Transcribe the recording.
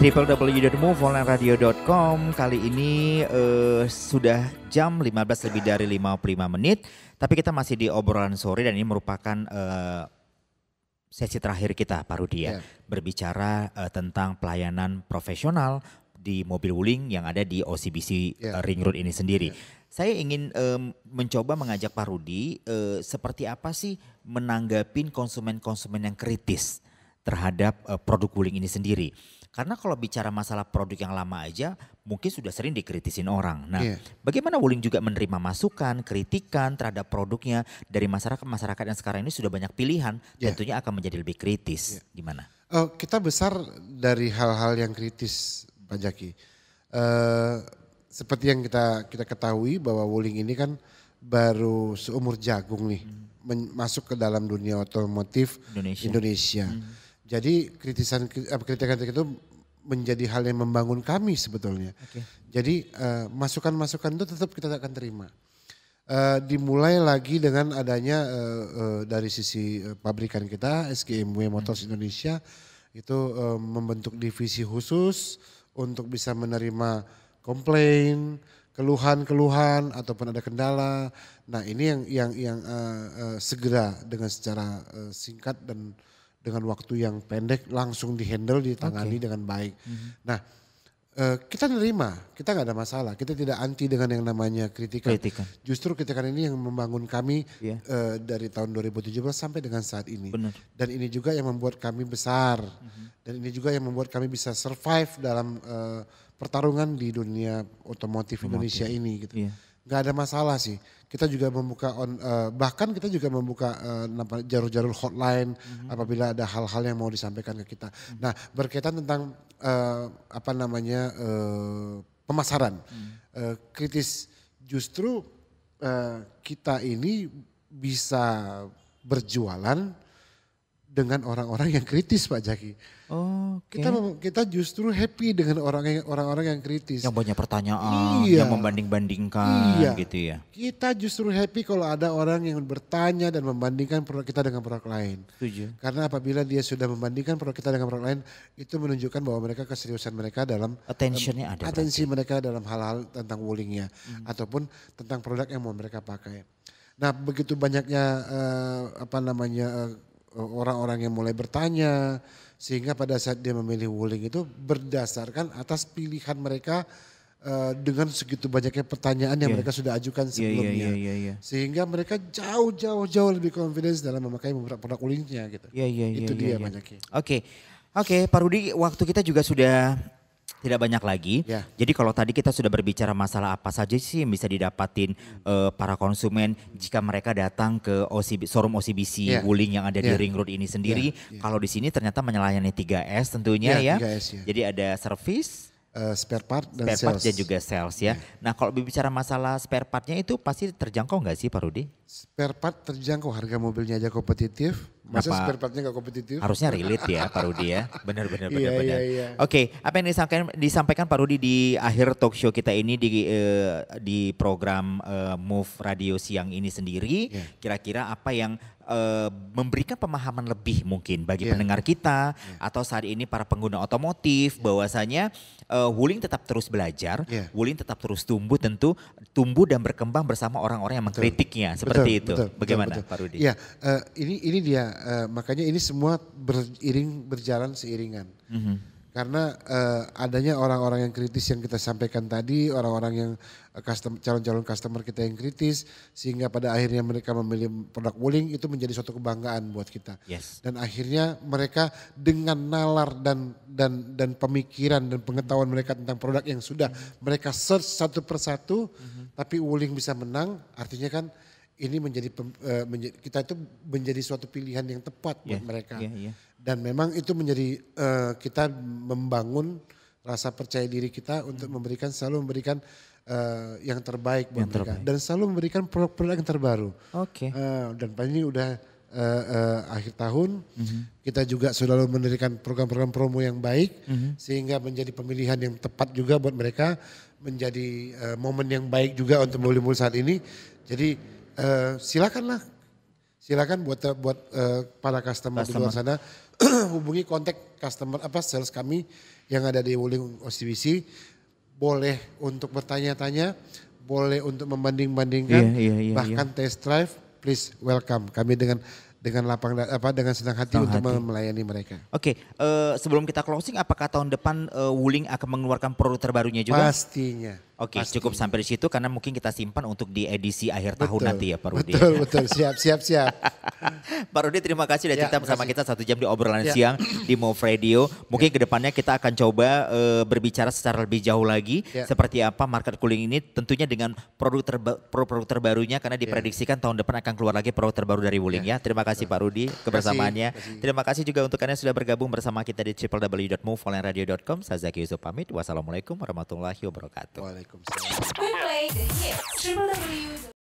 www.moveonlineradio.com. Kali ini sudah jam 15 lebih dari 55 menit. Tapi kita masih di obrolan sore dan ini merupakan sesi terakhir kita Pak Rudi ya. Berbicara tentang pelayanan profesional di mobil wuling yang ada di OCBC Ring Road ini sendiri. Saya ingin mencoba mengajak Pak Rudi seperti apa sih menanggapin konsumen-konsumen yang kritis terhadap produk wuling ini sendiri. Karena kalau bicara masalah produk yang lama aja mungkin sudah sering dikritisin orang. Nah, bagaimana wuling juga menerima masukan, kritikan terhadap produknya dari masyarakat yang sekarang ini sudah banyak pilihan, tentunya akan menjadi lebih kritis. Gimana? Kita besar dari hal-hal yang kritis, Pak Jaki. Seperti yang kita ketahui bahwa wuling ini kan baru seumur jagung nih masuk ke dalam dunia otomotif Indonesia. Jadi kritikan itu menjadi hal yang membangun kami sebetulnya. Jadi masukan-masukan itu tetap kita akan terima. Dimulai lagi dengan adanya dari sisi pabrikan kita, SGMW Motors Indonesia itu membentuk divisi khusus untuk bisa menerima komplain, keluhan-keluhan ataupun ada kendala. Nah ini yang segera dengan secara singkat dan dengan waktu yang pendek langsung dihandle, ditangani dengan baik. Nah kita nerima, kita nggak ada masalah, kita tidak anti dengan yang namanya kritikan. Justru kritikan ini yang membangun kami dari tahun 2017 sampai dengan saat ini. Dan ini juga yang membuat kami besar, dan ini juga yang membuat kami bisa survive dalam pertarungan di dunia otomotif Indonesia ini gitu. Gak ada masalah sih. Kita juga membuka bahkan kita juga membuka jalur-jalur hotline apabila ada hal-hal yang mau disampaikan ke kita. Nah, berkaitan tentang pemasaran kritis, justru kita ini bisa berjualan dengan orang-orang yang kritis, Pak Jaki. Kita justru happy dengan orang-orang yang kritis. Yang banyak pertanyaan, yang membanding-bandingkan gitu ya. Kita justru happy kalau ada orang yang bertanya dan membandingkan produk kita dengan produk lain. Setuju. Karena apabila dia sudah membandingkan produk kita dengan produk lain, itu menunjukkan bahwa mereka keseriusan mereka dalam attentionnya ada. Atensi mereka dalam hal-hal tentang wulingnya ataupun tentang produk yang mau mereka pakai. Nah, begitu banyaknya orang-orang yang mulai bertanya, sehingga pada saat dia memilih wuling itu berdasarkan atas pilihan mereka dengan segitu banyaknya pertanyaan yang mereka sudah ajukan sebelumnya. Sehingga mereka jauh lebih confidence dalam memakai produk wulingnya gitu. Itu dia banyaknya. Oke, Pak Rudi, waktu kita juga sudah tidak banyak lagi. Jadi kalau tadi kita sudah berbicara masalah apa saja sih yang bisa didapatin para konsumen jika mereka datang ke showroom OCBC wuling yang ada di Ring Road ini sendiri. Kalau di sini ternyata melayani 3S tentunya 3S, Jadi ada service, spare part dan juga sales ya. Nah kalau berbicara masalah spare partnya itu pasti terjangkau nggak sih Pak Rudi? Spare part terjangkau, harga mobilnya aja kompetitif. Masa spare partnya gak kompetitif? Harusnya relate ya Pak Rudi ya. Benar. Oke, apa yang disampaikan Pak Rudi di akhir talk show kita ini di program Move Radio siang ini sendiri. Kira-kira apa yang memberikan pemahaman lebih mungkin bagi pendengar kita atau saat ini para pengguna otomotif bahwasanya wuling tetap terus belajar, wuling tetap terus tumbuh dan berkembang bersama orang-orang yang mengkritiknya seperti itu. Bagaimana Pak Rudi? Ya, ini dia makanya ini semua berjalan seiringan. Karena adanya orang-orang yang kritis yang kita sampaikan tadi, orang-orang yang calon-calon customer kita yang kritis, sehingga pada akhirnya mereka memilih produk wuling, itu menjadi suatu kebanggaan buat kita. Dan akhirnya mereka dengan nalar dan pemikiran dan pengetahuan mereka tentang produk yang sudah mereka search satu persatu, tapi wuling bisa menang, artinya kan ini kita itu menjadi suatu pilihan yang tepat buat mereka. Dan memang itu menjadi kita membangun rasa percaya diri kita untuk selalu memberikan yang terbaik buat mereka. Dan selalu memberikan produk-produk yang terbaru. Dan ini udah akhir tahun, kita juga selalu memberikan program-program promo yang baik, sehingga menjadi pemilihan yang tepat juga buat mereka, menjadi momen yang baik juga untuk mobil-mobil saat ini. Jadi silakan buat para customer di luar sana hubungi kontak sales kami yang ada di Wuling OCBC boleh untuk bertanya-tanya, boleh untuk membanding-bandingkan, bahkan test drive, please welcome. Kami dengan dengan senang hati untuk melayani mereka. Oke, sebelum kita closing, apakah tahun depan Wuling akan mengeluarkan produk terbarunya juga? Pastinya. Oke, cukup sampai di situ karena mungkin kita simpan untuk di edisi akhir tahun nanti ya Pak Rudi. Betul, siap. Pak Rudi, terima kasih sudah cerita bersama kita 1 jam di obrolan siang di Move Radio. Mungkin kedepannya kita akan coba berbicara secara lebih jauh lagi seperti apa market cooling ini, tentunya dengan produk terbarunya karena diprediksikan tahun depan akan keluar lagi produk terbaru dari Wuling ya. Terima kasih Pak Rudi kebersamaannya. Terima kasih juga untuk kalian sudah bergabung bersama kita di www.moveonlineradio.com. Saya Zaki Yusuf pamit. Wassalamualaikum warahmatullahi wabarakatuh. Waalaikumsalam. We play the hits.